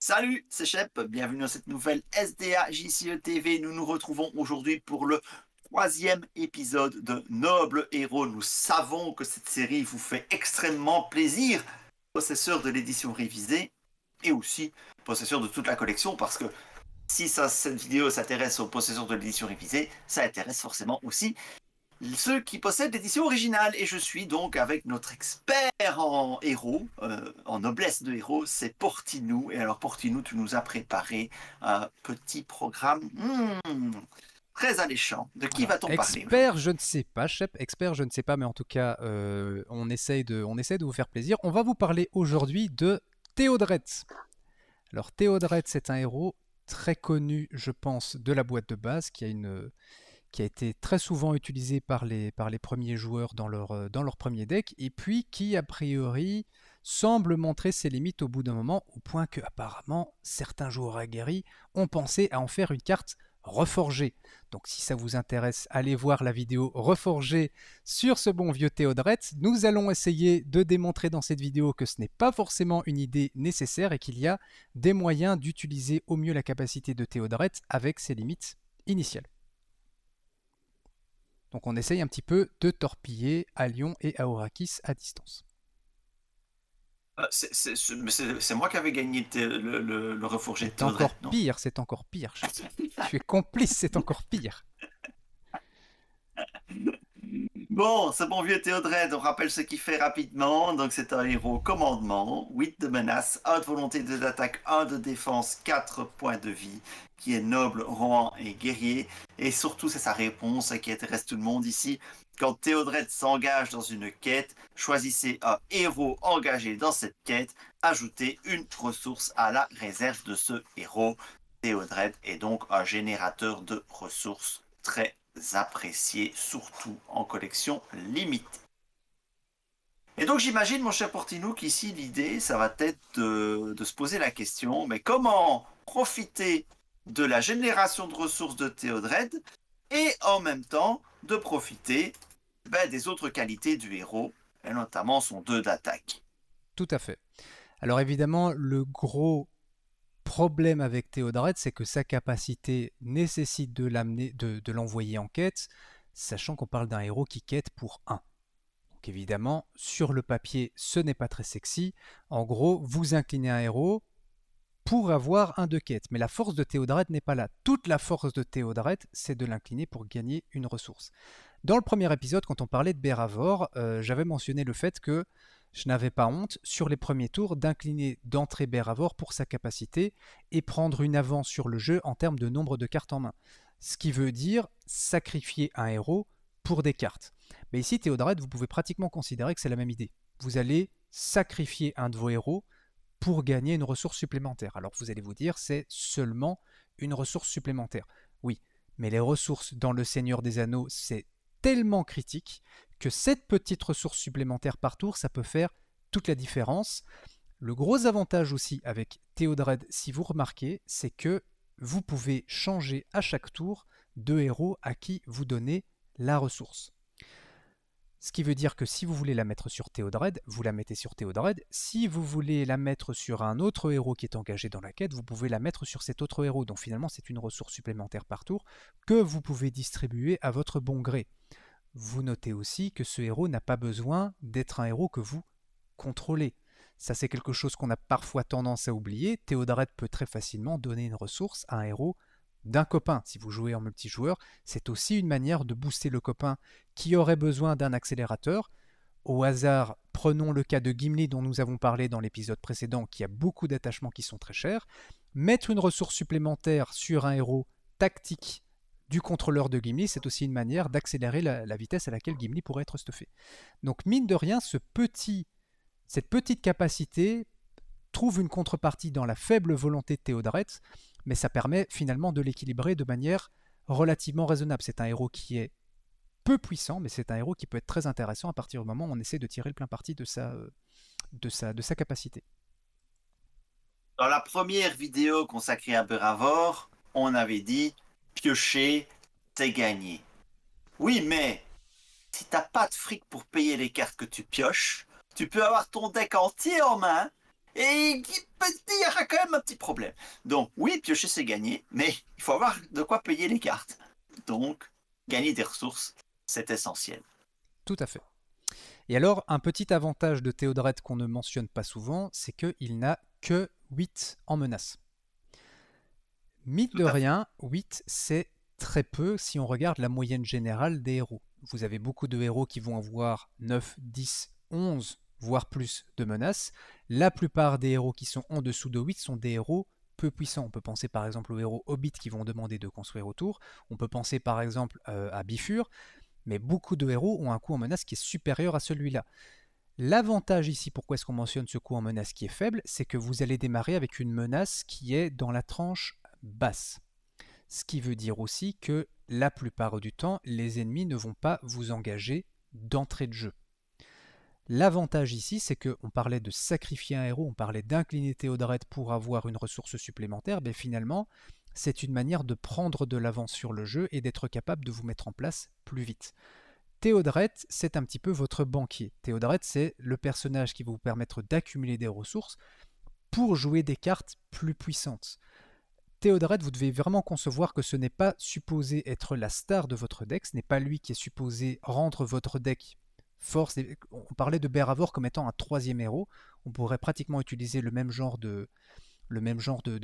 Salut, c'est Shep, bienvenue dans cette nouvelle SDA JCE TV. Nous nous retrouvons aujourd'hui pour le troisième épisode de Noble Héros. Nous savons que cette série vous fait extrêmement plaisir, possesseur de l'édition révisée et aussi possesseur de toute la collection, parce que si cette vidéo s'intéresse aux possesseurs de l'édition révisée, ça intéresse forcément aussi ceux qui possèdent l'édition originale. Et je suis donc avec notre expert en héros, en noblesse de héros, c'est Portinou. Et alors Portinou, tu nous as préparé un petit programme très alléchant. De qui Alors, va-t-on parler expert, aujourd'hui? je ne sais pas, chef, expert, je ne sais pas, mais en tout cas, on essaye de vous faire plaisir. On va vous parler aujourd'hui de Théodred. Alors, Théodred, c'est un héros très connu, je pense, de la boîte de base, qui a été très souvent utilisé par les premiers joueurs dans leur premier deck, et puis qui, a priori, semble montrer ses limites au bout d'un moment, au point que, apparemment, certains joueurs aguerris ont pensé à en faire une carte reforgée. Donc si ça vous intéresse, allez voir la vidéo reforgée sur ce bon vieux Théodred. Nous allons essayer de démontrer dans cette vidéo que ce n'est pas forcément une idée nécessaire et qu'il y a des moyens d'utiliser au mieux la capacité de Théodred avec ses limites initiales. Donc on essaye un petit peu de torpiller Alion et Aorakis à distance. C'est moi qui avais gagné le reforgé de C'est Théodred, encore non? pire, c'est encore pire, chef. Tu es complice, c'est encore pire. Bon, ce bon vieux Théodred, on rappelle ce qu'il fait rapidement. Donc, c'est un héros commandement, 8 de menace, 1 de volonté, 2 d'attaque, 1 de défense, 4 points de vie, qui est noble, roi et guerrier. Et surtout, c'est sa réponse qui intéresse tout le monde ici. Quand Théodred s'engage dans une quête, choisissez un héros engagé dans cette quête, ajoutez une ressource à la réserve de ce héros. Théodred est donc un générateur de ressources très apprécié, surtout en collection limitée. Et donc j'imagine, mon cher Portinou, qu'ici l'idée, ça va être de se poser la question, mais comment profiter de la génération de ressources de Théodred et en même temps de profiter des autres qualités du héros, et notamment son 2 d'attaque. Tout à fait. Alors évidemment, le gros problème avec Théodred, c'est que sa capacité nécessite de l'envoyer en quête, sachant qu'on parle d'un héros qui quête pour 1. Donc évidemment, sur le papier, ce n'est pas très sexy. En gros, vous inclinez un héros pour avoir un de quête. Mais la force de Théodred n'est pas là. Toute la force de Théodred, c'est de l'incliner pour gagner une ressource. Dans le premier épisode, quand on parlait de Béravor, j'avais mentionné le fait que je n'avais pas honte, sur les premiers tours, d'incliner d'entrée Béravor pour sa capacité et prendre une avance sur le jeu en termes de nombre de cartes en main. Ce qui veut dire sacrifier un héros pour des cartes. Mais ici, Théodred, vous pouvez pratiquement considérer que c'est la même idée. Vous allez sacrifier un de vos héros pour gagner une ressource supplémentaire. Alors vous allez vous dire, c'est seulement une ressource supplémentaire. Oui, mais les ressources dans le Seigneur des Anneaux, c'est tellement critique que cette petite ressource supplémentaire par tour, ça peut faire toute la différence. Le gros avantage aussi avec Théodred, si vous remarquez, c'est que vous pouvez changer à chaque tour de héros à qui vous donnez la ressource. Ce qui veut dire que si vous voulez la mettre sur Théodred, vous la mettez sur Théodred. Si vous voulez la mettre sur un autre héros qui est engagé dans la quête, vous pouvez la mettre sur cet autre héros. Donc finalement, c'est une ressource supplémentaire par tour que vous pouvez distribuer à votre bon gré. Vous notez aussi que ce héros n'a pas besoin d'être un héros que vous contrôlez. Ça, c'est quelque chose qu'on a parfois tendance à oublier. Théodred peut très facilement donner une ressource à un héros d'un copain. Si vous jouez en multijoueur, c'est aussi une manière de booster le copain qui aurait besoin d'un accélérateur. Au hasard, prenons le cas de Gimli dont nous avons parlé dans l'épisode précédent, qui a beaucoup d'attachements qui sont très chers. Mettre une ressource supplémentaire sur un héros tactique du contrôleur de Gimli, c'est aussi une manière d'accélérer la vitesse à laquelle Gimli pourrait être stuffé. Donc mine de rien, cette petite capacité trouve une contrepartie dans la faible volonté de Théodred, mais ça permet finalement de l'équilibrer de manière relativement raisonnable. C'est un héros qui est peu puissant, mais c'est un héros qui peut être très intéressant à partir du moment où on essaie de tirer le plein parti de sa capacité. Dans la première vidéo consacrée à Béravor, on avait dit piocher, c'est gagné. Oui, mais si t'as pas de fric pour payer les cartes que tu pioches, tu peux avoir ton deck entier en main et il y a quand même un petit problème. Donc oui, piocher c'est gagner, mais il faut avoir de quoi payer les cartes. Donc gagner des ressources, c'est essentiel. Tout à fait. Et alors, un petit avantage de Théodred qu'on ne mentionne pas souvent, c'est qu'il n'a que 8 en menace. Mine Tout de à fait. rien, 8 c'est très peu si on regarde la moyenne générale des héros. Vous avez beaucoup de héros qui vont avoir 9, 10, 11, voire plus de menaces. La plupart des héros qui sont en dessous de 8 sont des héros peu puissants. On peut penser par exemple aux héros Hobbit qui vont demander de construire autour. On peut penser par exemple à Bifur. Mais beaucoup de héros ont un coût en menace qui est supérieur à celui-là. L'avantage ici, pourquoi est-ce qu'on mentionne ce coût en menace qui est faible, c'est que vous allez démarrer avec une menace qui est dans la tranche basse. Ce qui veut dire aussi que la plupart du temps, les ennemis ne vont pas vous engager d'entrée de jeu. L'avantage ici, c'est qu'on parlait de sacrifier un héros, on parlait d'incliner Théodred pour avoir une ressource supplémentaire, mais finalement, c'est une manière de prendre de l'avance sur le jeu et d'être capable de vous mettre en place plus vite. Théodred, c'est un petit peu votre banquier. Théodred, c'est le personnage qui va vous permettre d'accumuler des ressources pour jouer des cartes plus puissantes. Théodred, vous devez vraiment concevoir que ce n'est pas supposé être la star de votre deck, ce n'est pas lui qui est supposé rendre votre deck force. On parlait de Beravor comme étant un troisième héros, on pourrait pratiquement utiliser le même genre de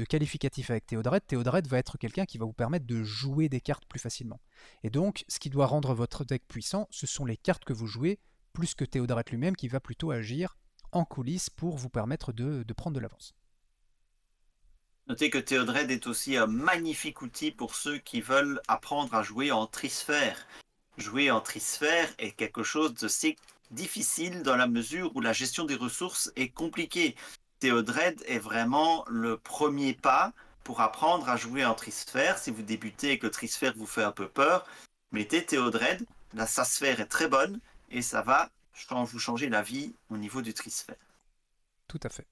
qualificatif avec Théodred. Théodred va être quelqu'un qui va vous permettre de jouer des cartes plus facilement. Et donc, ce qui doit rendre votre deck puissant, ce sont les cartes que vous jouez, plus que Théodred lui-même qui va plutôt agir en coulisses pour vous permettre de prendre de l'avance. Notez que Théodred est aussi un magnifique outil pour ceux qui veulent apprendre à jouer en trisphère. Jouer en trisphère est quelque chose de si difficile dans la mesure où la gestion des ressources est compliquée. Théodred est vraiment le premier pas pour apprendre à jouer en trisphère. Si vous débutez et que le trisphère vous fait un peu peur, mettez Théodred. Sa sphère est très bonne et ça va vous changer la vie au niveau du trisphère. Tout à fait.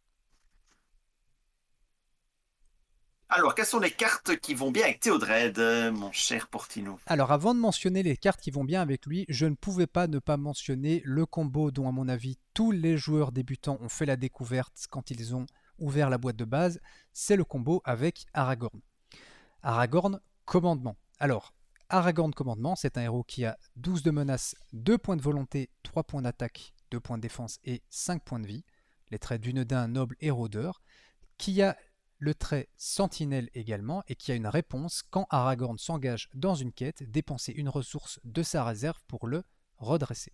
Alors, quelles sont les cartes qui vont bien avec Théodred, mon cher Portino? Alors, avant de mentionner les cartes qui vont bien avec lui, je ne pouvais pas ne pas mentionner le combo dont, à mon avis, tous les joueurs débutants ont fait la découverte quand ils ont ouvert la boîte de base. C'est le combo avec Aragorn. Aragorn, commandement. Alors, Aragorn commandement, c'est un héros qui a 12 de menace, 2 points de volonté, 3 points d'attaque, 2 points de défense et 5 points de vie. Les traits d'une d'un noble et rôdeur, qui a le trait sentinelle également et qui a une réponse quand Aragorn s'engage dans une quête, dépenser une ressource de sa réserve pour le redresser.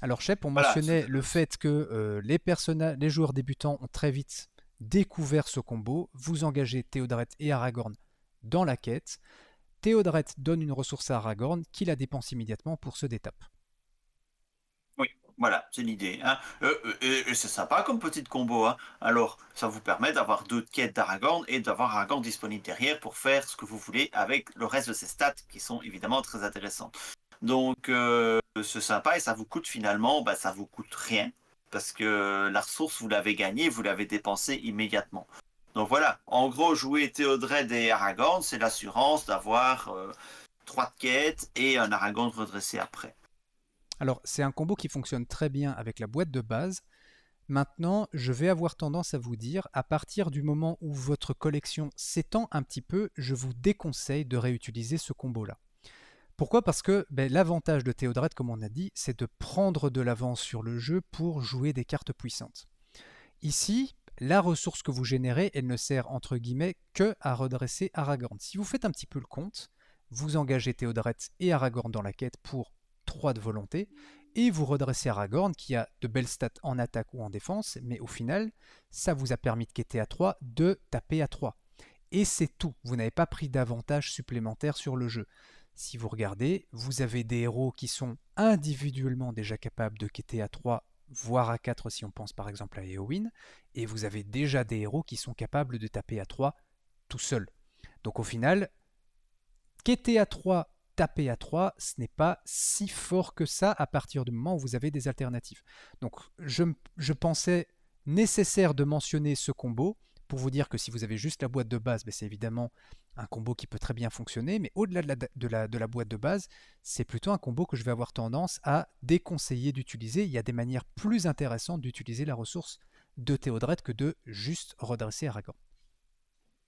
Alors Shep, on Voilà. mentionnait le fait que les joueurs débutants ont très vite découvert ce combo. Vous engagez Théodred et Aragorn dans la quête. Théodred donne une ressource à Aragorn qui la dépense immédiatement pour se détape. Oui, voilà, c'est l'idée. Hein. Et c'est sympa comme petite combo. Hein. Alors, ça vous permet d'avoir deux quêtes d'Aragorn et d'avoir Aragorn disponible derrière pour faire ce que vous voulez avec le reste de ses stats qui sont évidemment très intéressantes. Donc, c'est sympa et ça vous coûte finalement, ça vous coûte rien parce que la ressource, vous l'avez gagnée, vous l'avez dépensée immédiatement. Donc voilà, en gros, jouer Théodred et Aragorn, c'est l'assurance d'avoir 3 quêtes et un Aragorn redressé après. Alors, c'est un combo qui fonctionne très bien avec la boîte de base. Maintenant, je vais avoir tendance à vous dire, à partir du moment où votre collection s'étend un petit peu, je vous déconseille de réutiliser ce combo-là. Pourquoi? Parce que l'avantage de Théodred, comme on a dit, c'est de prendre de l'avance sur le jeu pour jouer des cartes puissantes. Ici, la ressource que vous générez, elle ne sert entre guillemets que à redresser Aragorn. Si vous faites un petit peu le compte, vous engagez Théodred et Aragorn dans la quête pour 3 de volonté, et vous redressez Aragorn qui a de belles stats en attaque ou en défense, mais au final, ça vous a permis de quêter à 3, de taper à 3. Et c'est tout, vous n'avez pas pris d'avantage supplémentaire sur le jeu. Si vous regardez, vous avez des héros qui sont individuellement déjà capables de quêter à 3, voire à 4 si on pense par exemple à Éowyn, et vous avez déjà des héros qui sont capables de taper à 3 tout seuls. Donc au final, quêter à 3, taper à 3, ce n'est pas si fort que ça à partir du moment où vous avez des alternatives. Donc je pensais nécessaire de mentionner ce combo pour vous dire que si vous avez juste la boîte de base, c'est évidemment un combo qui peut très bien fonctionner, mais au-delà de la boîte de base, c'est plutôt un combo que je vais avoir tendance à déconseiller d'utiliser. Il y a des manières plus intéressantes d'utiliser la ressource de Théodred que de juste redresser Aragorn.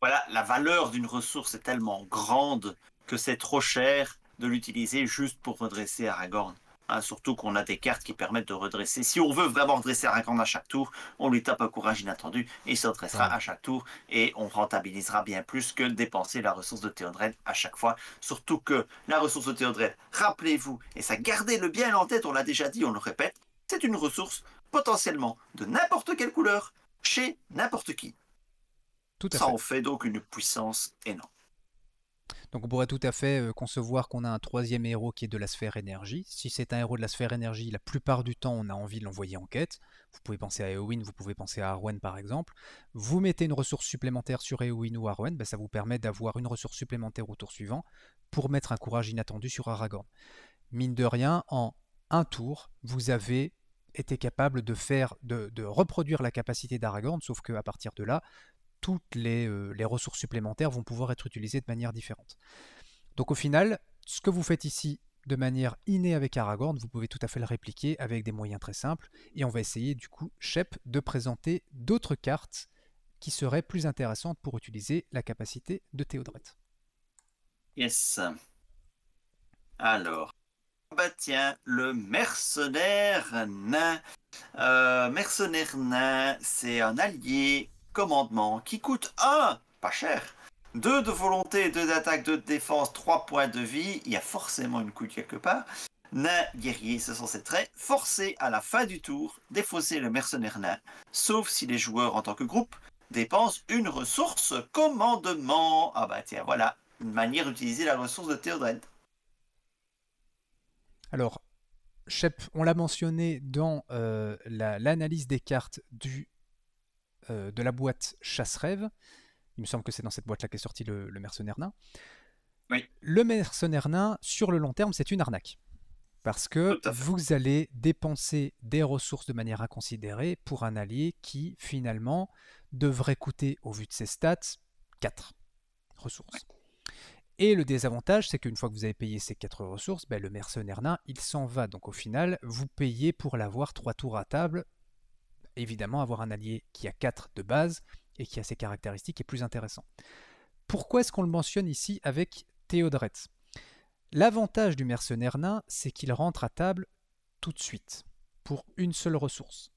Voilà, la valeur d'une ressource est tellement grande que c'est trop cher de l'utiliser juste pour redresser Aragorn. Hein, surtout qu'on a des cartes qui permettent de redresser. Si on veut vraiment redresser Aragorn à chaque tour, on lui tape un courage inattendu et il se redressera Voilà. à chaque tour et on rentabilisera bien plus que dépenser la ressource de Théodred à chaque fois. Surtout que la ressource de Théodred, rappelez-vous, et ça gardez-le bien en tête, on l'a déjà dit, on le répète, c'est une ressource potentiellement de n'importe quelle couleur, chez n'importe qui. Tout à Ça fait. en fait donc une puissance énorme. Donc on pourrait tout à fait concevoir qu'on a un troisième héros qui est de la sphère énergie. Si c'est un héros de la sphère énergie, la plupart du temps on a envie de l'envoyer en quête. Vous pouvez penser à Éowyn, vous pouvez penser à Arwen par exemple. Vous mettez une ressource supplémentaire sur Éowyn ou Arwen, ben, ça vous permet d'avoir une ressource supplémentaire au tour suivant pour mettre un courage inattendu sur Aragorn. Mine de rien, en un tour, vous avez été capable de reproduire la capacité d'Aragorn, sauf qu'à partir de là, toutes les ressources supplémentaires vont pouvoir être utilisées de manière différente. Donc au final, ce que vous faites ici de manière innée avec Aragorn, vous pouvez tout à fait le répliquer avec des moyens très simples. Et on va essayer du coup, Shep, de présenter d'autres cartes qui seraient plus intéressantes pour utiliser la capacité de Théodred. Yes. Alors, bah tiens, le mercenaire nain. Mercenaire nain, c'est un allié commandement qui coûte 1, pas cher. 2 de volonté, 2 d'attaque, 2 de défense, 3 points de vie. Il y a forcément une couille quelque part. Nain guerrier, ce sont ses traits. Forcé à la fin du tour, défausser le mercenaire nain, sauf si les joueurs en tant que groupe dépensent une ressource commandement. Ah bah tiens, voilà, une manière d'utiliser la ressource de Théodred. Alors, Shep, on l'a mentionné dans l'analyse des cartes de la boîte Chasse-Rêve. Il me semble que c'est dans cette boîte-là qu'est sorti le mercenaire nain. Oui, Le mercenaire nain, sur le long terme, c'est une arnaque. Parce que tout à fait. vous allez dépenser des ressources de manière inconsidérée pour un allié qui, finalement, devrait coûter, au vu de ses stats, 4 ressources. Et le désavantage, c'est qu'une fois que vous avez payé ces 4 ressources, ben, le mercenaire nain, il s'en va. Donc au final, vous payez pour l'avoir 3 tours à table. Évidemment, avoir un allié qui a 4 de base et qui a ses caractéristiques est plus intéressant. Pourquoi est-ce qu'on le mentionne ici avec Théodred? L'avantage du mercenaire nain, c'est qu'il rentre à table tout de suite, pour une seule ressource.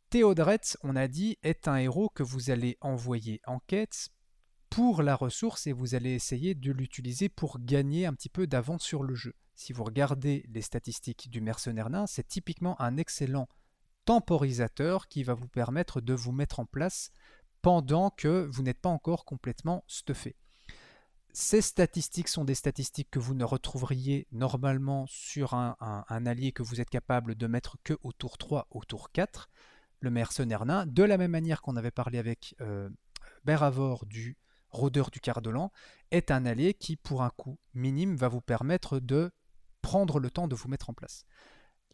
Théodred, on a dit, est un héros que vous allez envoyer en quête pour la ressource et vous allez essayer de l'utiliser pour gagner un petit peu d'avance sur le jeu. Si vous regardez les statistiques du mercenaire nain, c'est typiquement un excellent temporisateur qui va vous permettre de vous mettre en place pendant que vous n'êtes pas encore complètement stuffé. Ces statistiques sont des statistiques que vous ne retrouveriez normalement sur un allié que vous êtes capable de mettre que au tour 3, au tour 4, le mercenaire nain, de la même manière qu'on avait parlé avec Beravor du rôdeur du Cardolan, est un allié qui, pour un coût minime, va vous permettre de prendre le temps de vous mettre en place.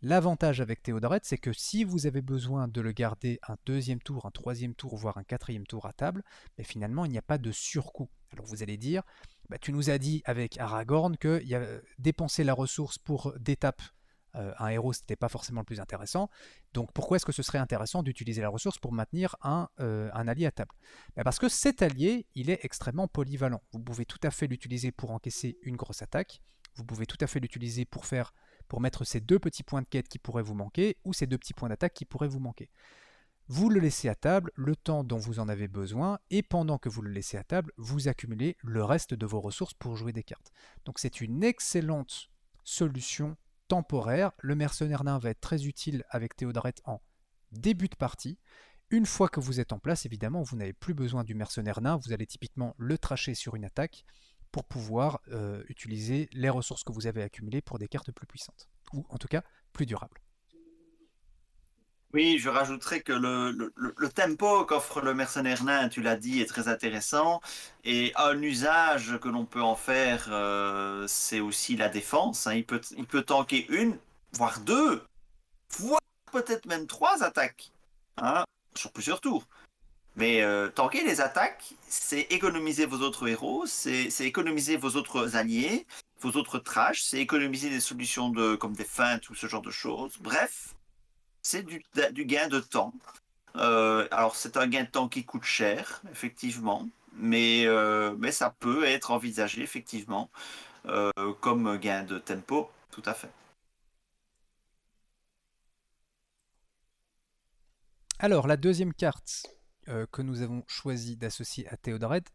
L'avantage avec Théodred, c'est que si vous avez besoin de le garder un deuxième tour, un troisième tour, voire un quatrième tour à table, mais finalement, il n'y a pas de surcoût. Alors vous allez dire, bah, tu nous as dit avec Aragorn que dépenser la ressource pour d'étape un héros, ce n'était pas forcément le plus intéressant. Donc pourquoi est-ce que ce serait intéressant d'utiliser la ressource pour maintenir un allié à table? Bah, parce que cet allié, il est extrêmement polyvalent. Vous pouvez tout à fait l'utiliser pour encaisser une grosse attaque. Vous pouvez tout à fait l'utiliser pour mettre ces 2 petits points de quête qui pourraient vous manquer, ou ces 2 petits points d'attaque qui pourraient vous manquer. Vous le laissez à table le temps dont vous en avez besoin, et pendant que vous le laissez à table, vous accumulez le reste de vos ressources pour jouer des cartes. Donc c'est une excellente solution temporaire. Le mercenaire nain va être très utile avec Théodred en début de partie. Une fois que vous êtes en place, évidemment, vous n'avez plus besoin du mercenaire nain, vous allez typiquement le tracher sur une attaque pour pouvoir utiliser les ressources que vous avez accumulées pour des cartes plus puissantes, ou en tout cas plus durables. Oui, je rajouterais que le tempo qu'offre le mercenaire nain, tu l'as dit, est très intéressant. Et un usage que l'on peut en faire, c'est aussi la défense. Hein. Il peut tanker une, voire deux, voire peut-être même trois attaques, hein, sur plusieurs tours. Mais tanker les attaques, c'est économiser vos autres héros, c'est économiser vos autres alliés, vos autres trash, c'est économiser des solutions comme des feintes ou ce genre de choses. Bref, c'est du gain de temps. Alors c'est un gain de temps qui coûte cher, effectivement, mais ça peut être envisagé, effectivement, comme gain de tempo, tout à fait. Alors, la deuxième carte que nous avons choisi d'associer à Théodred,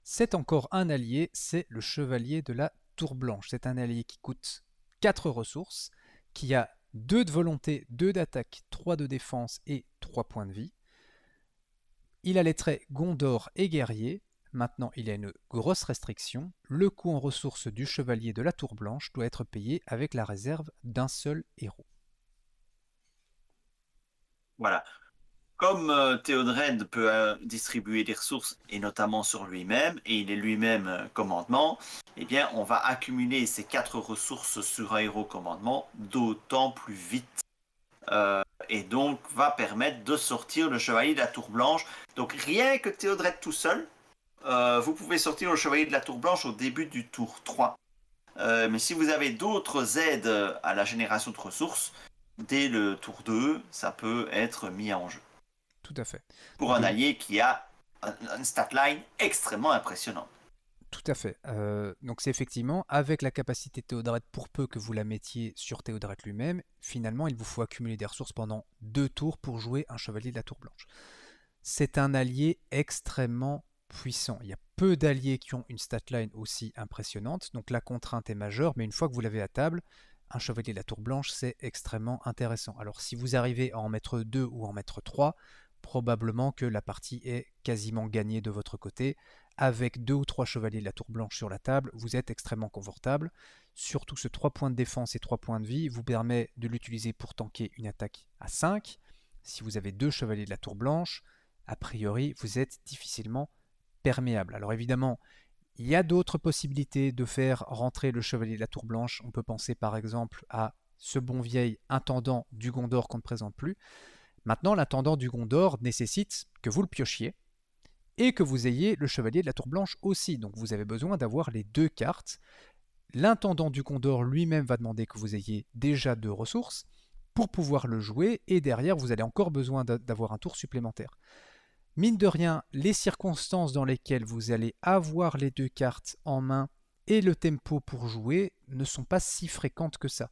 c'est encore un allié, c'est le chevalier de la Tour Blanche. C'est un allié qui coûte 4 ressources, qui a 2 de volonté, 2 d'attaque, 3 de défense et 3 points de vie. Il a les traits Gondor et guerrier. Maintenant, il y a une grosse restriction. Le coût en ressources du chevalier de la Tour Blanche doit être payé avec la réserve d'un seul héros. Voilà. Comme Théodred peut distribuer des ressources, et notamment sur lui-même, et il est lui-même commandement, eh bien, on va accumuler ces 4 ressources sur un héros commandement d'autant plus vite. Et donc, va permettre de sortir le chevalier de la Tour Blanche. Donc, rien que Théodred tout seul, vous pouvez sortir le chevalier de la Tour Blanche au début du tour 3. Mais si vous avez d'autres aides à la génération de ressources, dès le tour 2, ça peut être mis en jeu. Tout à fait. Pour Donc, un allié qui a une statline extrêmement impressionnante. tout à fait. Donc c'est effectivement, avec la capacité Théodred, pour peu que vous la mettiez sur Théodred lui-même, finalement il vous faut accumuler des ressources pendant 2 tours pour jouer un chevalier de la Tour Blanche. C'est un allié extrêmement puissant. Il y a peu d'alliés qui ont une statline aussi impressionnante, donc la contrainte est majeure, mais une fois que vous l'avez à table, un chevalier de la Tour Blanche, c'est extrêmement intéressant. Alors si vous arrivez à en mettre 2 ou en mettre 3, probablement que la partie est quasiment gagnée de votre côté. Avec 2 ou 3 chevaliers de la Tour Blanche sur la table, vous êtes extrêmement confortable. Surtout ce 3 points de défense et 3 points de vie vous permet de l'utiliser pour tanker une attaque à 5. Si vous avez 2 chevaliers de la Tour Blanche, a priori, vous êtes difficilement perméable. Alors évidemment, il y a d'autres possibilités de faire rentrer le chevalier de la Tour Blanche. On peut penser par exemple à ce bon vieil intendant du Gondor qu'on ne présente plus. Maintenant, l'intendant du Gondor nécessite que vous le piochiez et que vous ayez le chevalier de la Tour Blanche aussi. Donc vous avez besoin d'avoir les 2 cartes. L'intendant du Gondor lui-même va demander que vous ayez déjà 2 ressources pour pouvoir le jouer, et derrière vous allez encore besoin d'avoir un tour supplémentaire. Mine de rien, les circonstances dans lesquelles vous allez avoir les 2 cartes en main et le tempo pour jouer ne sont pas si fréquentes que ça.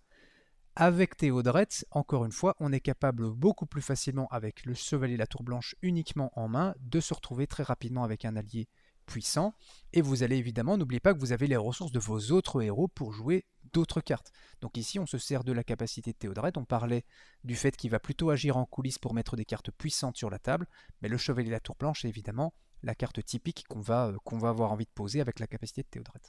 Avec Théodred, encore une fois, on est capable beaucoup plus facilement avec le chevalier de la Tour Blanche uniquement en main de se retrouver très rapidement avec un allié puissant. Et vous allez évidemment, n'oubliez pas que vous avez les ressources de vos autres héros pour jouer d'autres cartes. Donc ici, on se sert de la capacité de Théodred. On parlait du fait qu'il va plutôt agir en coulisses pour mettre des cartes puissantes sur la table. Mais le chevalier de la Tour Blanche est évidemment la carte typique qu'on va avoir envie de poser avec la capacité de Théodred.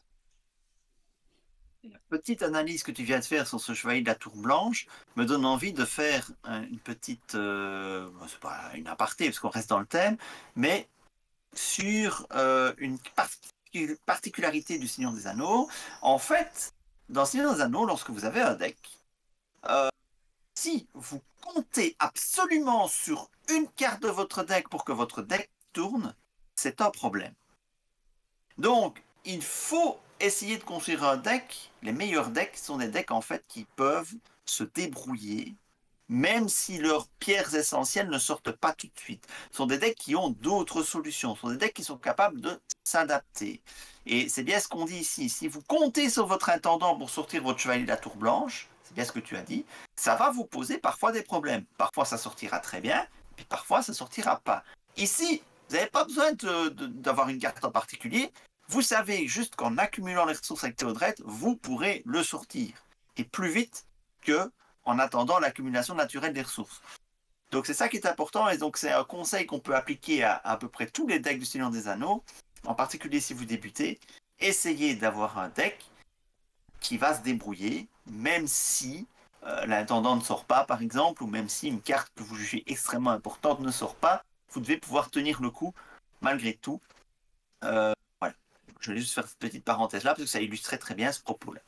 La petite analyse que tu viens de faire sur ce chevalier de la Tour Blanche me donne envie de faire une petite, c'est pas une aparté parce qu'on reste dans le thème, mais sur une particularité du Seigneur des Anneaux. En fait, dans Seigneur des Anneaux, lorsque vous avez un deck, euh, si vous comptez absolument sur une carte de votre deck pour que votre deck tourne, c'est un problème. Donc, il faut essayer de construire un deck. Les meilleurs decks sont des decks en fait qui peuvent se débrouiller, même si leurs pierres essentielles ne sortent pas tout de suite. Ce sont des decks qui ont d'autres solutions. Ce sont des decks qui sont capables de s'adapter. Et c'est bien ce qu'on dit ici. Si vous comptez sur votre intendant pour sortir votre chevalier de la Tour Blanche, c'est bien ce que tu as dit, ça va vous poser parfois des problèmes. Parfois ça sortira très bien, puis parfois ça sortira pas. Ici, vous n'avez pas besoin d'avoir une carte en particulier. Vous savez juste qu'en accumulant les ressources avec Théodred, vous pourrez le sortir. Et plus vite que en attendant l'accumulation naturelle des ressources. Donc c'est ça qui est important, et donc c'est un conseil qu'on peut appliquer à peu près tous les decks du Seigneur des Anneaux, en particulier si vous débutez. Essayez d'avoir un deck qui va se débrouiller, même si l'intendant ne sort pas, par exemple, ou même si une carte que vous jugez extrêmement importante ne sort pas, vous devez pouvoir tenir le coup malgré tout. Voilà. Je vais juste faire cette petite parenthèse-là, parce que ça illustrait très bien ce propos-là.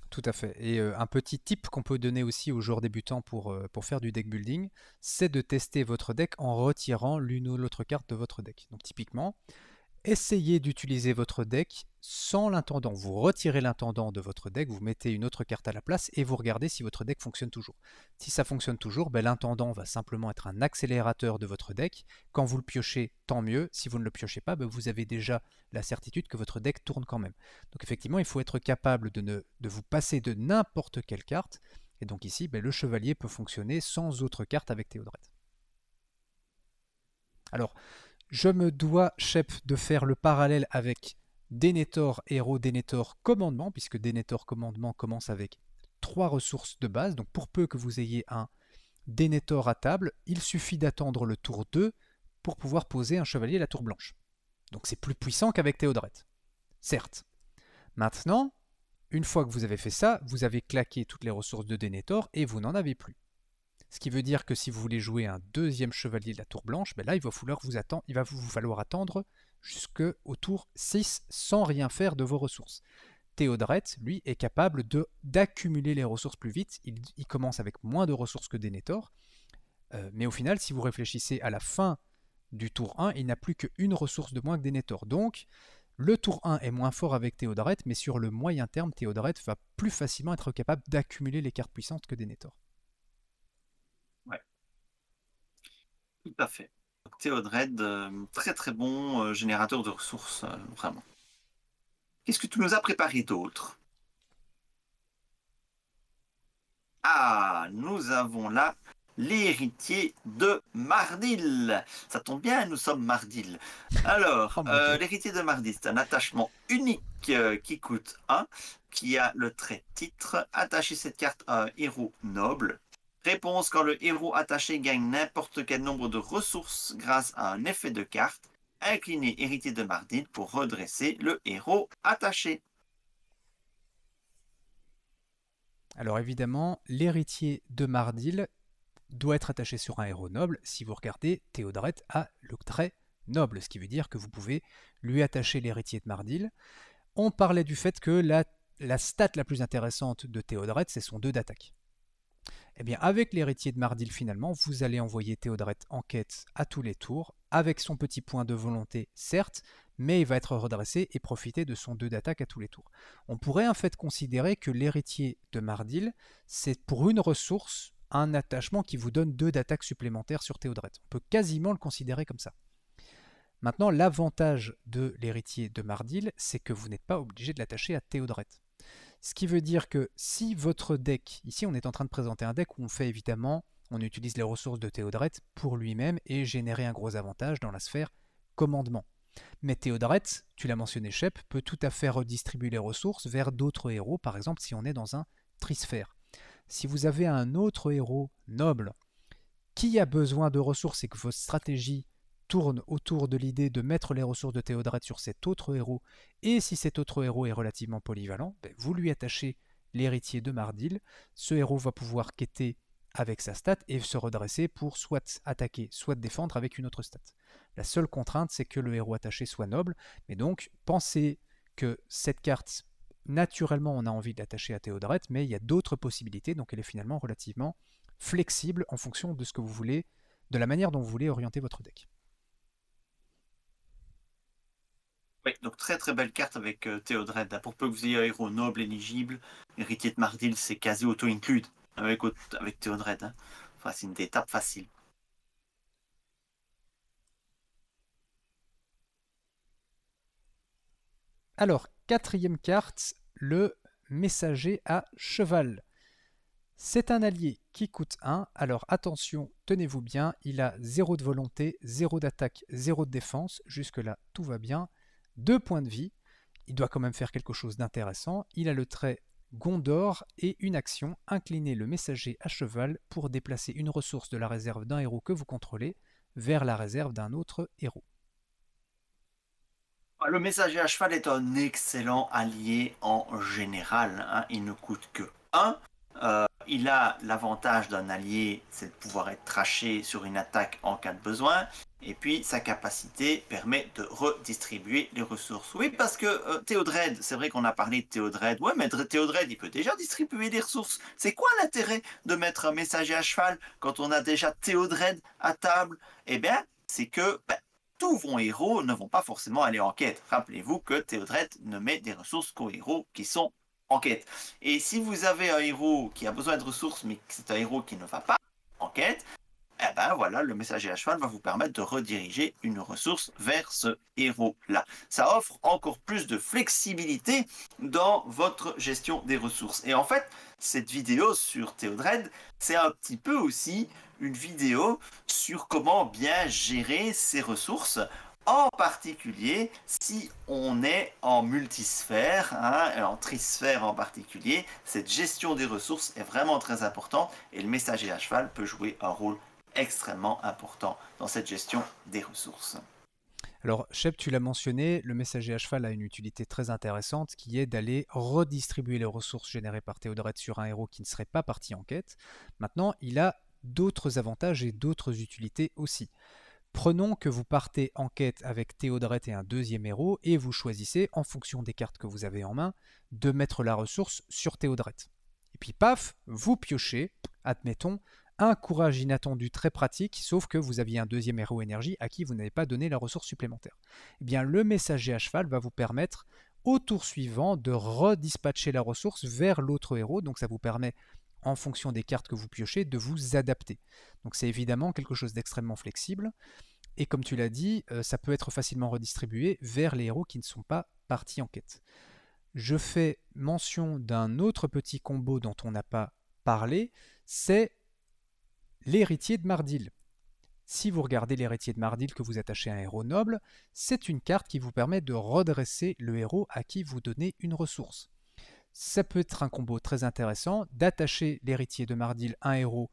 Tout à fait. Et un petit tip qu'on peut donner aussi aux joueurs débutants pour faire du deck building, c'est de tester votre deck en retirant l'une ou l'autre carte de votre deck. Donc typiquement, Essayez d'utiliser votre deck sans l'intendant. Vous retirez l'intendant de votre deck, vous mettez une autre carte à la place et vous regardez si votre deck fonctionne toujours. Si ça fonctionne toujours, ben, l'intendant va simplement être un accélérateur de votre deck. Quand vous le piochez, tant mieux. Si vous ne le piochez pas, ben, vous avez déjà la certitude que votre deck tourne quand même. Donc effectivement, il faut être capable de vous passer de n'importe quelle carte. Et donc ici, ben, le chevalier peut fonctionner sans autre carte avec Théodred. Alors, je me dois, Shep, de faire le parallèle avec Denethor héros, Denethor commandement, puisque Denethor commandement commence avec 3 ressources de base. Donc pour peu que vous ayez un Denethor à table, il suffit d'attendre le tour 2 pour pouvoir poser un chevalier à la tour blanche. Donc c'est plus puissant qu'avec Théodred, certes. Maintenant, une fois que vous avez fait ça, vous avez claqué toutes les ressources de Denethor et vous n'en avez plus. Ce qui veut dire que si vous voulez jouer un deuxième chevalier de la tour blanche, ben là il va vous falloir attendre jusqu'au tour 6 sans rien faire de vos ressources. Théodred, lui, est capable d'accumuler les ressources plus vite. Il commence avec moins de ressources que Denethor. Mais au final, si vous réfléchissez à la fin du tour 1, il n'a plus qu'une ressource de moins que Denethor. Donc, le tour 1 est moins fort avec Théodred, mais sur le moyen terme, Théodred va plus facilement être capable d'accumuler les cartes puissantes que Denethor. Ouais, tout à fait. Donc, Théodred, très très bon générateur de ressources, vraiment. Qu'est-ce que tu nous as préparé d'autre? Ah, nous avons là l'héritier de Mardil. Ça tombe bien, nous sommes Mardil. Alors, Oh mon dieu. l'héritier de Mardil, c'est un attachement unique qui coûte 1, qui a le trait titre. Attacher cette carte à un héros noble. Réponse, quand le héros attaché gagne n'importe quel nombre de ressources grâce à un effet de carte. Incliner héritier de Mardil pour redresser le héros attaché. Alors évidemment, l'héritier de Mardil doit être attaché sur un héros noble. Si vous regardez, Théodred a le trait noble, ce qui veut dire que vous pouvez lui attacher l'héritier de Mardil. On parlait du fait que la stat la plus intéressante de Théodred, c'est son 2 d'attaque. Eh bien, avec l'héritier de Mardil, finalement, vous allez envoyer Théodred en quête à tous les tours, avec son petit point de volonté, certes, mais il va être redressé et profiter de son 2 d'attaque à tous les tours. On pourrait en fait considérer que l'héritier de Mardil, c'est pour une ressource un attachement qui vous donne 2 d'attaque supplémentaires sur Théodred. On peut quasiment le considérer comme ça. Maintenant, l'avantage de l'héritier de Mardil, c'est que vous n'êtes pas obligé de l'attacher à Théodred. Ce qui veut dire que si votre deck, ici on est en train de présenter un deck où on fait évidemment, on utilise les ressources de Théodred pour lui-même et générer un gros avantage dans la sphère commandement. Mais Théodred, tu l'as mentionné Shep, peut tout à fait redistribuer les ressources vers d'autres héros, par exemple si on est dans un trisphère. Si vous avez un autre héros noble qui a besoin de ressources et que votre stratégie tourne autour de l'idée de mettre les ressources de Théodred sur cet autre héros, et si cet autre héros est relativement polyvalent, vous lui attachez l'héritier de Mardil, ce héros va pouvoir quêter avec sa stat et se redresser pour soit attaquer, soit défendre avec une autre stat. La seule contrainte, c'est que le héros attaché soit noble, mais donc pensez que cette carte, naturellement on a envie de l'attacher à Théodred, mais il y a d'autres possibilités, donc elle est finalement relativement flexible en fonction de ce que vous voulez, de la manière dont vous voulez orienter votre deck. Oui, donc très très belle carte avec Théodred. Pour peu que vous ayez un héros noble éligible, héritier de Mardil, c'est quasi auto-include avec Théodred. Hein. Enfin, c'est une étape facile. Alors, quatrième carte, le messager à cheval. C'est un allié qui coûte 1, alors attention, tenez-vous bien, il a 0 de volonté, 0 d'attaque, 0 de défense, jusque-là tout va bien, 2 points de vie, il doit quand même faire quelque chose d'intéressant, il a le trait Gondor et une action, incliner le messager à cheval pour déplacer une ressource de la réserve d'un héros que vous contrôlez vers la réserve d'un autre héros. Le messager à cheval est un excellent allié en général. Hein. Il ne coûte que 1. Il a l'avantage d'un allié, c'est de pouvoir être traché sur une attaque en cas de besoin. Et puis sa capacité permet de redistribuer les ressources. Oui, parce que Théodred, c'est vrai qu'on a parlé de Théodred. Ouais, mais Théodred, il peut déjà distribuer des ressources. C'est quoi l'intérêt de mettre un messager à cheval quand on a déjà Théodred à table? Eh bien, c'est que tous vos héros ne vont pas forcément aller en quête. Rappelez-vous que Théodred ne met des ressources qu'aux héros qui sont en quête. Et si vous avez un héros qui a besoin de ressources, mais que c'est un héros qui ne va pas en quête, eh ben voilà, le messager à cheval va vous permettre de rediriger une ressource vers ce héros-là. Ça offre encore plus de flexibilité dans votre gestion des ressources. Et en fait, cette vidéo sur Théodred, c'est un petit peu aussi une vidéo sur comment bien gérer ses ressources, en particulier si on est en multisphère, hein, en trisphère en particulier. Cette gestion des ressources est vraiment très importante et le messager à cheval peut jouer un rôle extrêmement important dans cette gestion des ressources. Alors, Shep, tu l'as mentionné, le messager à cheval a une utilité très intéressante qui est d'aller redistribuer les ressources générées par Théodred sur un héros qui ne serait pas parti en quête. Maintenant, il a d'autres avantages et d'autres utilités aussi. Prenons que vous partez en quête avec Théodred et un deuxième héros et vous choisissez, en fonction des cartes que vous avez en main, de mettre la ressource sur Théodred. Et puis paf, vous piochez, admettons, un courage inattendu très pratique, sauf que vous aviez un deuxième héros énergie à qui vous n'avez pas donné la ressource supplémentaire. Eh bien, le messager à cheval va vous permettre, au tour suivant, de redispatcher la ressource vers l'autre héros. Donc ça vous permet, en fonction des cartes que vous piochez, de vous adapter. Donc c'est évidemment quelque chose d'extrêmement flexible. Et comme tu l'as dit, ça peut être facilement redistribué vers les héros qui ne sont pas partis en quête. Je fais mention d'un autre petit combo dont on n'a pas parlé, c'est l'héritier de Mardil. Si vous regardez l'héritier de Mardil que vous attachez à un héros noble, c'est une carte qui vous permet de redresser le héros à qui vous donnez une ressource. Ça peut être un combo très intéressant d'attacher l'héritier de Mardil à un héros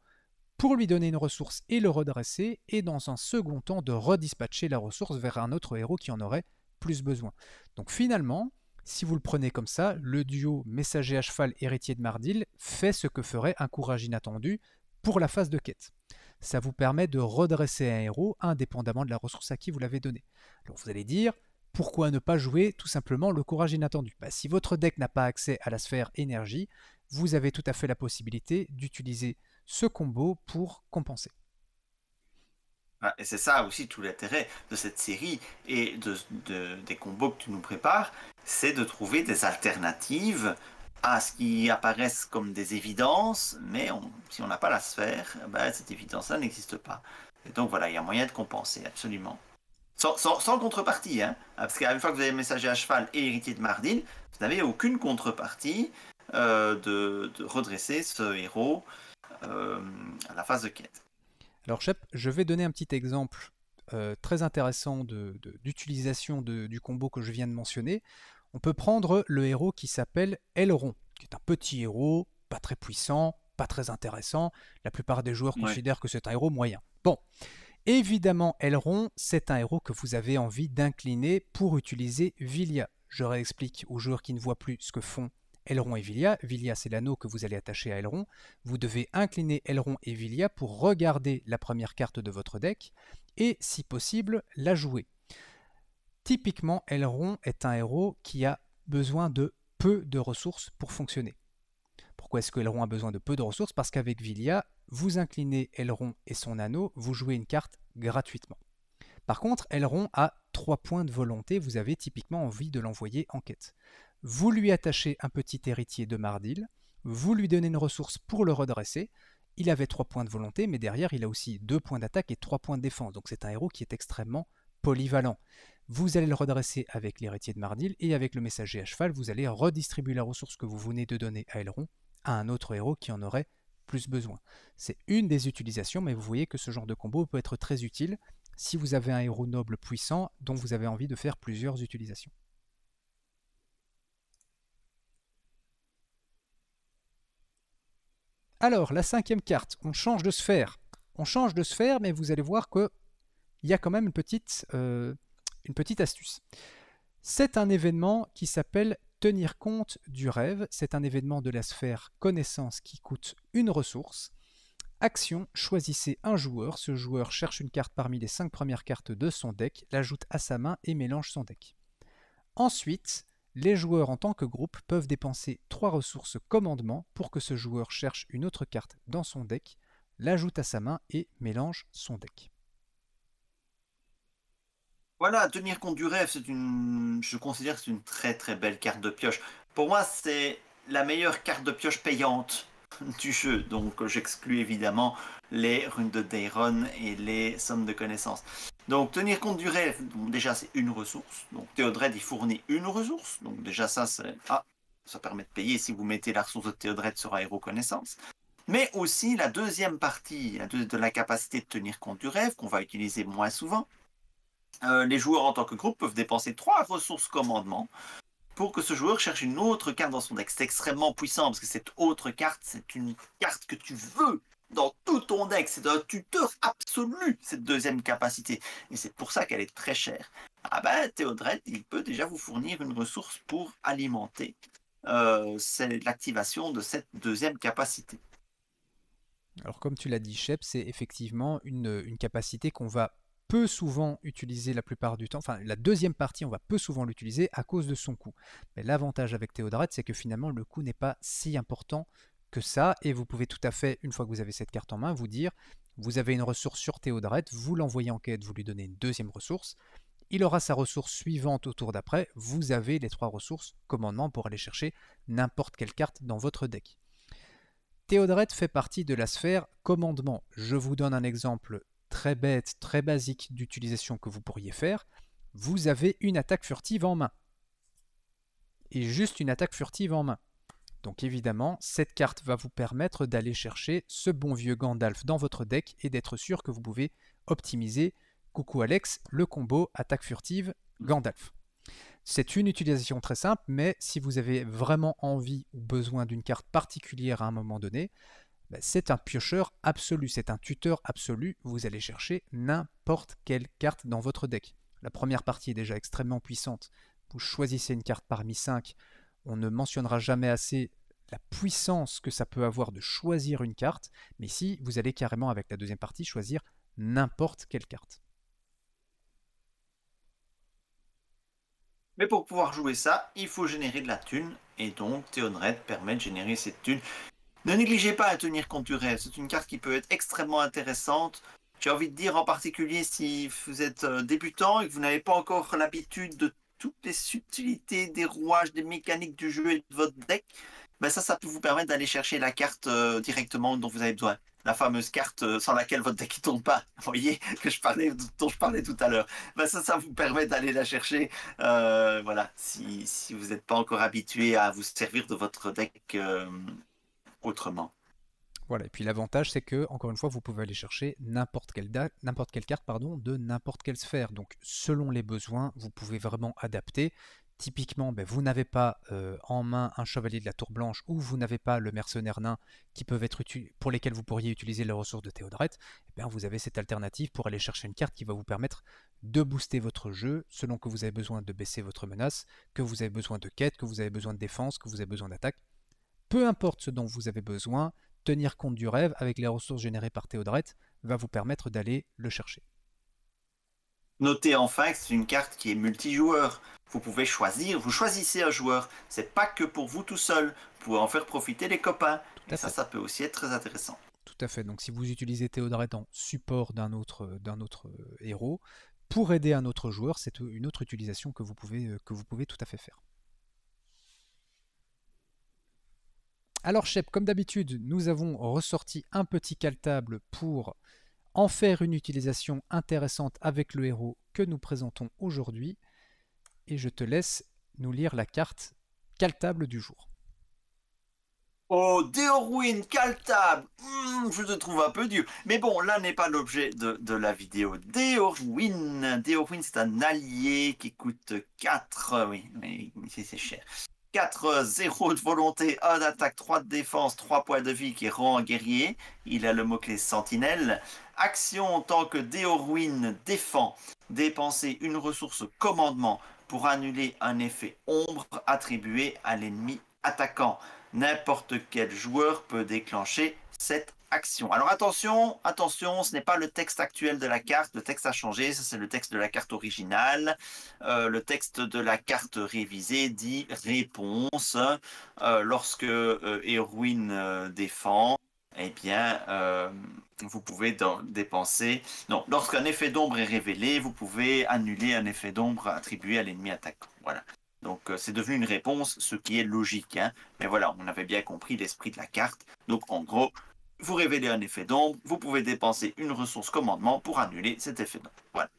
pour lui donner une ressource et le redresser, et dans un second temps de redispatcher la ressource vers un autre héros qui en aurait plus besoin. Donc finalement, si vous le prenez comme ça, le duo messager à cheval héritier de Mardil fait ce que ferait un courage inattendu pour la phase de quête. Ça vous permet de redresser un héros indépendamment de la ressource à qui vous l'avez donné. Alors vous allez dire, pourquoi ne pas jouer tout simplement le courage inattendu? Si votre deck n'a pas accès à la sphère énergie, vous avez tout à fait la possibilité d'utiliser ce combo pour compenser. Et c'est ça aussi tout l'intérêt de cette série et des combos que tu nous prépares, c'est de trouver des alternatives à ce qui apparaissent comme des évidences, mais si on n'a pas la sphère, cette évidence-là n'existe pas. Et donc voilà, il y a moyen de compenser, absolument. Sans contrepartie, hein, parce qu'une fois que vous avez le messager à cheval et héritier de Mardin, vous n'avez aucune contrepartie de redresser ce héros à la phase de quête. Alors Shep, je vais donner un petit exemple très intéressant d'utilisation du combo que je viens de mentionner. On peut prendre le héros qui s'appelle Elrond, qui est un petit héros, pas très puissant, pas très intéressant. La plupart des joueurs considèrent que c'est un héros moyen. Bon, évidemment, Elrond, c'est un héros que vous avez envie d'incliner pour utiliser Villia. Je réexplique aux joueurs qui ne voient plus ce que font Elrond et Villia. Villia, c'est l'anneau que vous allez attacher à Elrond. Vous devez incliner Elrond et Villia pour regarder la première carte de votre deck et, si possible, la jouer. Typiquement, Elrond est un héros qui a besoin de peu de ressources pour fonctionner. Pourquoi est-ce que Elrond a besoin de peu de ressources? Parce qu'avec Villia, vous inclinez Elrond et son anneau, vous jouez une carte gratuitement. Par contre, Elrond a 3 points de volonté, vous avez typiquement envie de l'envoyer en quête. Vous lui attachez un petit héritier de Mardil, vous lui donnez une ressource pour le redresser. Il avait 3 points de volonté, mais derrière, il a aussi 2 points d'attaque et 3 points de défense. Donc c'est un héros qui est extrêmement polyvalent. Vous allez le redresser avec l'héritier de Mardil, et avec le messager à cheval, vous allez redistribuer la ressource que vous venez de donner à Elrond à un autre héros qui en aurait plus besoin. C'est une des utilisations, mais vous voyez que ce genre de combo peut être très utile si vous avez un héros noble puissant dont vous avez envie de faire plusieurs utilisations. Alors, la 5e carte, on change de sphère. On change de sphère, mais vous allez voir qu'il y a quand même une petite astuce. C'est un événement qui s'appelle Tenir compte du rêve. C'est un événement de la sphère connaissance qui coûte une ressource. Action, choisissez un joueur. Ce joueur cherche une carte parmi les 5 premières cartes de son deck, l'ajoute à sa main et mélange son deck. Ensuite, les joueurs en tant que groupe peuvent dépenser 3 ressources commandement pour que ce joueur cherche une autre carte dans son deck, l'ajoute à sa main et mélange son deck. Voilà, tenir compte du rêve, je considère que c'est une très très belle carte de pioche. Pour moi, c'est la meilleure carte de pioche payante du jeu. Donc, j'exclus évidemment les runes de Daeron et les sommes de connaissances. Donc, tenir compte du rêve, donc, déjà, c'est une ressource. Donc, Théodred, il fournit une ressource. Donc, déjà, ça, c'est. Ah, ça permet de payer si vous mettez la ressource de Théodred sur Aéro Connaissance. Mais aussi, la deuxième partie de la capacité de tenir compte du rêve, qu'on va utiliser moins souvent, les joueurs en tant que groupe peuvent dépenser 3 ressources commandement pour que ce joueur cherche une autre carte dans son deck. C'est extrêmement puissant parce que cette autre carte, c'est une carte que tu veux dans tout ton deck. C'est un tuteur absolu, cette deuxième capacité. Et c'est pour ça qu'elle est très chère. Ah ben, Théodred, il peut déjà vous fournir une ressource pour alimenter c'est l'activation de cette deuxième capacité. Alors comme tu l'as dit, Shep, c'est effectivement une capacité qu'on va peu souvent utiliser la plupart du temps. Enfin, la deuxième partie, on va peu souvent l'utiliser à cause de son coût. Mais l'avantage avec Théodred, c'est que finalement, le coût n'est pas si important que ça. Et vous pouvez tout à fait, une fois que vous avez cette carte en main, vous dire, vous avez une ressource sur Théodred, vous l'envoyez en quête, vous lui donnez une deuxième ressource. Il aura sa ressource suivante au tour d'après. Vous avez les 3 ressources commandement pour aller chercher n'importe quelle carte dans votre deck. Théodred fait partie de la sphère commandement. Je vous donne un exemple très bête, très basique d'utilisation que vous pourriez faire. Vous avez une attaque furtive en main. Et juste une attaque furtive en main. Donc évidemment, cette carte va vous permettre d'aller chercher ce bon vieux Gandalf dans votre deck et d'être sûr que vous pouvez optimiser, coucou Alex, le combo attaque furtive Gandalf. C'est une utilisation très simple, mais si vous avez vraiment envie ou besoin d'une carte particulière à un moment donné, c'est un piocheur absolu, c'est un tuteur absolu. Vous allez chercher n'importe quelle carte dans votre deck. La première partie est déjà extrêmement puissante. Vous choisissez une carte parmi 5. On ne mentionnera jamais assez la puissance que ça peut avoir de choisir une carte, mais ici, vous allez carrément avec la deuxième partie choisir n'importe quelle carte. Mais pour pouvoir jouer ça, il faut générer de la thune. Et donc, Théodred permet de générer cette thune. Ne négligez pas à tenir compte du rêve. C'est une carte qui peut être extrêmement intéressante. J'ai envie de dire en particulier si vous êtes débutant et que vous n'avez pas encore l'habitude de toutes les subtilités des rouages, des mécaniques du jeu et de votre deck, ben ça peut vous permettre d'aller chercher la carte directement dont vous avez besoin. La fameuse carte sans laquelle votre deck ne tourne pas. Vous voyez, dont je parlais tout à l'heure. Ben ça vous permet d'aller la chercher. Voilà, si vous n'êtes pas encore habitué à vous servir de votre deck autrement. Voilà, et puis l'avantage, c'est que, encore une fois, vous pouvez aller chercher n'importe quelle carte de n'importe quelle sphère. Donc, selon les besoins, vous pouvez vraiment adapter. Typiquement, vous n'avez pas en main un chevalier de la Tour Blanche ou vous n'avez pas le mercenaire nain qui peuvent être pour lesquels vous pourriez utiliser les ressources de Théodred. Vous avez cette alternative pour aller chercher une carte qui va vous permettre de booster votre jeu selon que vous avez besoin de baisser votre menace, que vous avez besoin de quête, que vous avez besoin de défense, que vous avez besoin d'attaque. Peu importe ce dont vous avez besoin, tenir compte du rêve avec les ressources générées par Théodred va vous permettre d'aller le chercher. Notez enfin que c'est une carte qui est multijoueur. Vous pouvez choisir, vous choisissez un joueur. C'est pas que pour vous tout seul. Vous pouvez en faire profiter les copains. Tout Et à fait. ça peut aussi être très intéressant. Tout à fait. Donc si vous utilisez Théodred en support d'un autre héros, pour aider un autre joueur, c'est une autre utilisation que vous pouvez tout à fait faire. Alors Shep, comme d'habitude, nous avons ressorti un petit caltable pour en faire une utilisation intéressante avec le héros que nous présentons aujourd'hui. Et je te laisse nous lire la carte caltable du jour. Oh, Deorwyn, Caltab, je te trouve un peu dur. Mais bon, là n'est pas l'objet de la vidéo. Deorwyn, c'est un allié qui coûte 4. Oui, mais c'est cher. 4 0 de volonté, 1 d'attaque, 3 de défense, 3 points de vie qui est rang guerrier. Il a le mot-clé sentinelle. Action en tant que Deorwyn défend. Dépenser une ressource commandement pour annuler un effet ombre attribué à l'ennemi attaquant. N'importe quel joueur peut déclencher cette action. Alors attention, attention, ce n'est pas le texte actuel de la carte, le texte a changé, ça c'est le texte de la carte originale. Le texte de la carte révisée dit réponse lorsque Erwin défend. eh bien, vous pouvez dépenser... Non, lorsqu'un effet d'ombre est révélé, vous pouvez annuler un effet d'ombre attribué à l'ennemi attaquant. Voilà. Donc, c'est devenu une réponse, ce qui est logique, hein. Mais voilà, on avait bien compris l'esprit de la carte. Donc, en gros, vous révélez un effet d'ombre, vous pouvez dépenser une ressource commandement pour annuler cet effet d'ombre. Voilà.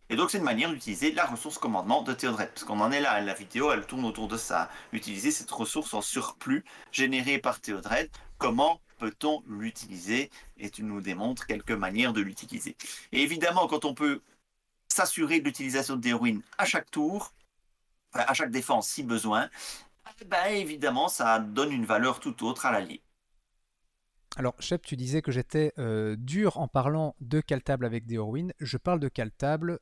Et donc, c'est une manière d'utiliser la ressource commandement de Théodred. Parce qu'on en est là, la vidéo, elle tourne autour de ça. Utiliser cette ressource en surplus générée par Théodred. Comment peut-on l'utiliser? Et tu nous démontres quelques manières de l'utiliser. Et évidemment, quand on peut s'assurer de l'utilisation de Déorwin à chaque tour, enfin, à chaque défense si besoin, ben évidemment, ça donne une valeur tout autre à l'allié. Alors, Shep, tu disais que j'étais dur en parlant de Caltable avec Déorwin. Je parle de Caltable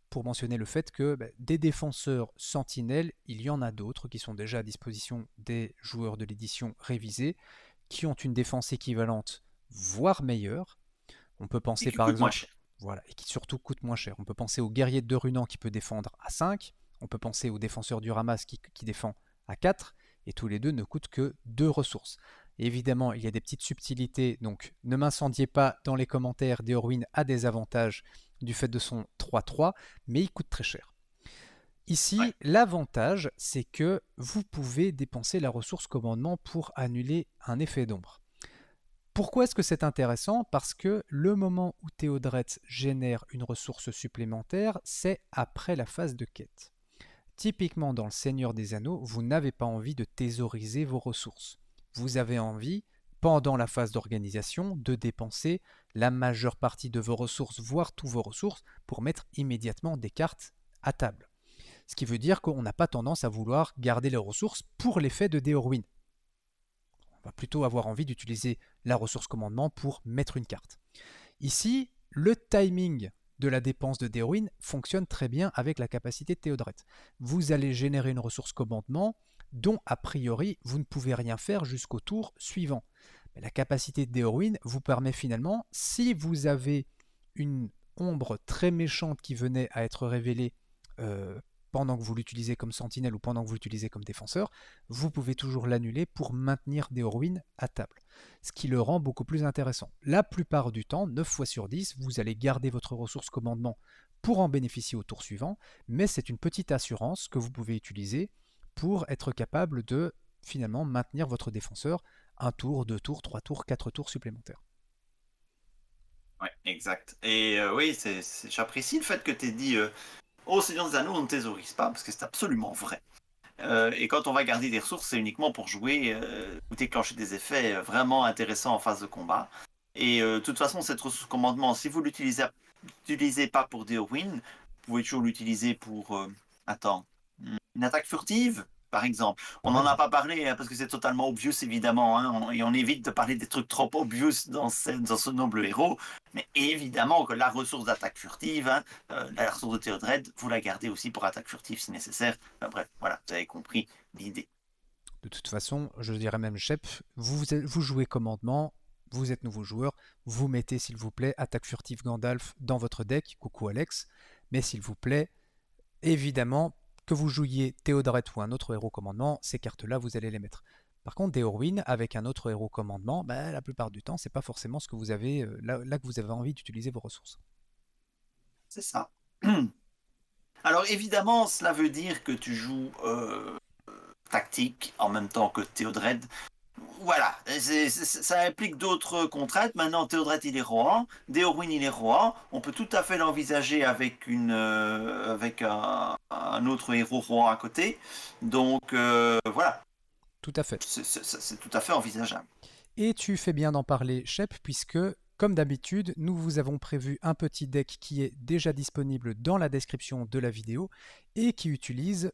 pour mentionner le fait que des défenseurs sentinelles, il y en a d'autres qui sont déjà à disposition des joueurs de l'édition révisée, qui ont une défense équivalente, voire meilleure. On peut Et penser qui par coûte moins exemple, cher. voilà, et qui surtout coûte moins cher. On peut penser au guerrier de Runan qui peut défendre à 5, on peut penser au défenseur du Ramas qui défend à 4, et tous les deux ne coûtent que 2 ressources. Et évidemment, il y a des petites subtilités, donc ne m'incendiez pas dans les commentaires, Déorwin a des avantages du fait de son 3-3, mais il coûte très cher. Ouais. Ici, l'avantage, c'est que vous pouvez dépenser la ressource commandement pour annuler un effet d'ombre. Pourquoi est-ce que c'est intéressant? Parce que le moment où Théodred génère une ressource supplémentaire, c'est après la phase de quête. Typiquement dans le Seigneur des Anneaux, vous n'avez pas envie de thésauriser vos ressources. Vous avez envie, pendant la phase d'organisation, de dépenser la majeure partie de vos ressources, voire toutes vos ressources, pour mettre immédiatement des cartes à table. Ce qui veut dire qu'on n'a pas tendance à vouloir garder les ressources pour l'effet de Déorwin. On va plutôt avoir envie d'utiliser la ressource commandement pour mettre une carte. Ici, le timing de la dépense de Déorwin fonctionne très bien avec la capacité de Théodred. Vous allez générer une ressource commandement dont a priori vous ne pouvez rien faire jusqu'au tour suivant. Mais la capacité de Déorwin vous permet finalement, si vous avez une ombre très méchante qui venait à être révélée pendant que vous l'utilisez comme sentinelle ou pendant que vous l'utilisez comme défenseur, vous pouvez toujours l'annuler pour maintenir Déorwin à table. Ce qui le rend beaucoup plus intéressant. La plupart du temps, 9 fois sur 10, vous allez garder votre ressource commandement pour en bénéficier au tour suivant, mais c'est une petite assurance que vous pouvez utiliser pour être capable de finalement maintenir votre défenseur un tour, 2 tours, 3 tours, 4 tours supplémentaires. Ouais, exact. Et oui, j'apprécie le fait que tu aies dit au Seigneur des Anneaux, on ne thésaurise pas, parce que c'est absolument vrai. Et quand on va garder des ressources, c'est uniquement pour jouer ou déclencher des effets vraiment intéressants en phase de combat. Et de toute façon, cette ressource commandement, si vous l'utilisez pas pour Déorwin, vous pouvez toujours l'utiliser pour... attends, une attaque furtive, par exemple. On Par n'en a exemple. pas parlé parce que c'est totalement obvious, évidemment, hein, et on évite de parler des trucs trop obvious dans ce noble héros. Mais évidemment que la ressource d'attaque furtive, hein, la ressource de Théodred, vous la gardez aussi pour attaque furtive si nécessaire. Enfin, bref, voilà, vous avez compris l'idée. De toute façon, je dirais même Shep, vous jouez commandement, vous êtes nouveau joueur, vous mettez s'il vous plaît attaque furtive Gandalf dans votre deck, coucou Alex, mais s'il vous plaît, évidemment, que vous jouiez Théodred ou un autre héros commandement, ces cartes-là, vous allez les mettre. Par contre, Déorwin, avec un autre héros commandement, la plupart du temps, c'est pas forcément ce que vous avez, là que vous avez envie d'utiliser vos ressources. C'est ça. Alors évidemment, cela veut dire que tu joues tactique en même temps que Théodred. Voilà, ça implique d'autres contraintes. Maintenant, Théodred, il est roi. Déorwin, il est roi. On peut tout à fait l'envisager avec, avec un autre héros roi à côté. Donc, voilà, Tout à fait. c'est tout à fait envisageable. Et tu fais bien d'en parler, Shep, puisque, comme d'habitude, nous vous avons prévu un petit deck qui est déjà disponible dans la description de la vidéo et qui utilise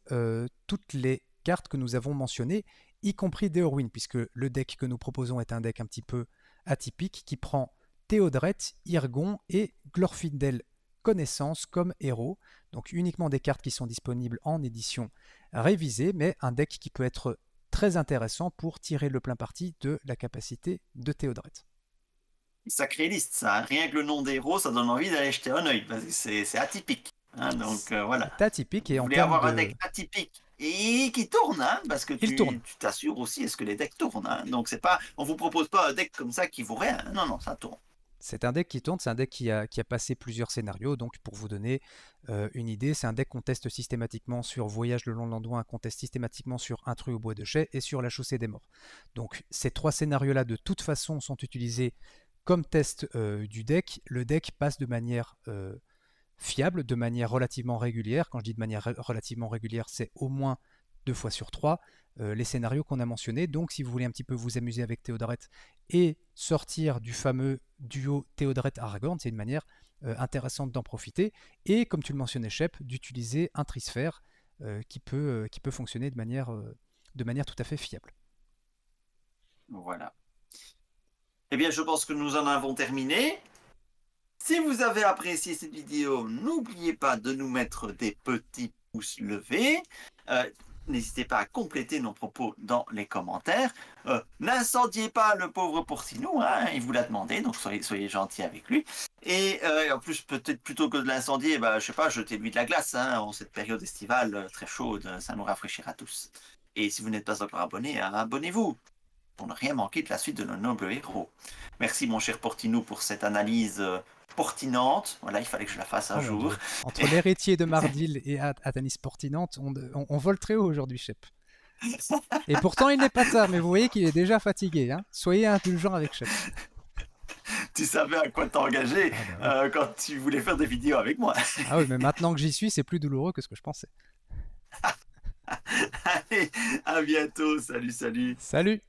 toutes les cartes que nous avons mentionnées, y compris Déorwin, puisque le deck que nous proposons est un deck un petit peu atypique qui prend Théodred, Irgon et Glorfindel Connaissance comme héros. Donc uniquement des cartes qui sont disponibles en édition révisée, mais un deck qui peut être très intéressant pour tirer le plein parti de la capacité de Théodred. Sacrée liste, ça. Rien que le nom des héros, ça donne envie d'aller jeter un œil, parce que c'est atypique. Hein, donc voilà. C'est atypique et Vous en voulez termes avoir un de... deck atypique et qui tourne, hein, parce que Il tourne. tu t'assures aussi est-ce que les decks tournent. Hein. Donc c'est pas, on vous propose pas un deck comme ça qui vaut rien. Non, non, ça tourne. C'est un deck qui tourne, c'est un deck qui a passé plusieurs scénarios. Donc, pour vous donner une idée, c'est un deck qu'on teste systématiquement sur Voyage le long de l'Anduin, qu'on teste systématiquement sur Intrus au bois de Chais et sur la Chaussée des Morts. Donc, ces trois scénarios-là, de toute façon, sont utilisés comme test du deck. Le deck passe de manière fiable, de manière relativement régulière. Quand je dis de manière relativement régulière, c'est au moins 2 fois sur 3 les scénarios qu'on a mentionnés. Donc, si vous voulez un petit peu vous amuser avec Théodoret et sortir du fameux duo Théodoret-Aragorn, c'est une manière intéressante d'en profiter. Et, comme tu le mentionnais, Shep, d'utiliser un trisphère qui peut fonctionner de manière tout à fait fiable. Voilà. Eh bien, je pense que nous en avons terminé. Si vous avez apprécié cette vidéo, n'oubliez pas de nous mettre des petits pouces levés. N'hésitez pas à compléter nos propos dans les commentaires. N'incendiez pas le pauvre Portinou, hein, il vous l'a demandé, donc soyez gentils avec lui. Et en plus, peut-être plutôt que de l'incendier, bah, je sais pas, jetez-lui de la glace. Hein, en cette période estivale très chaude, ça nous rafraîchira tous. Et si vous n'êtes pas encore abonné, abonnez-vous pour ne rien manquer de la suite de nos nobles héros. Merci mon cher Portinou pour cette analyse portinante. Voilà, il fallait que je la fasse un jour. Dieu. Entre l'héritier de Mardil et Atanis Portinante, on vole très haut aujourd'hui, Shep. Et pourtant, il n'est pas tard, mais vous voyez qu'il est déjà fatigué. Hein. Soyez indulgent avec Shep. Tu savais à quoi t'engager quand tu voulais faire des vidéos avec moi. Ah oui, mais maintenant que j'y suis, c'est plus douloureux que ce que je pensais. Allez, à bientôt. Salut, salut. Salut!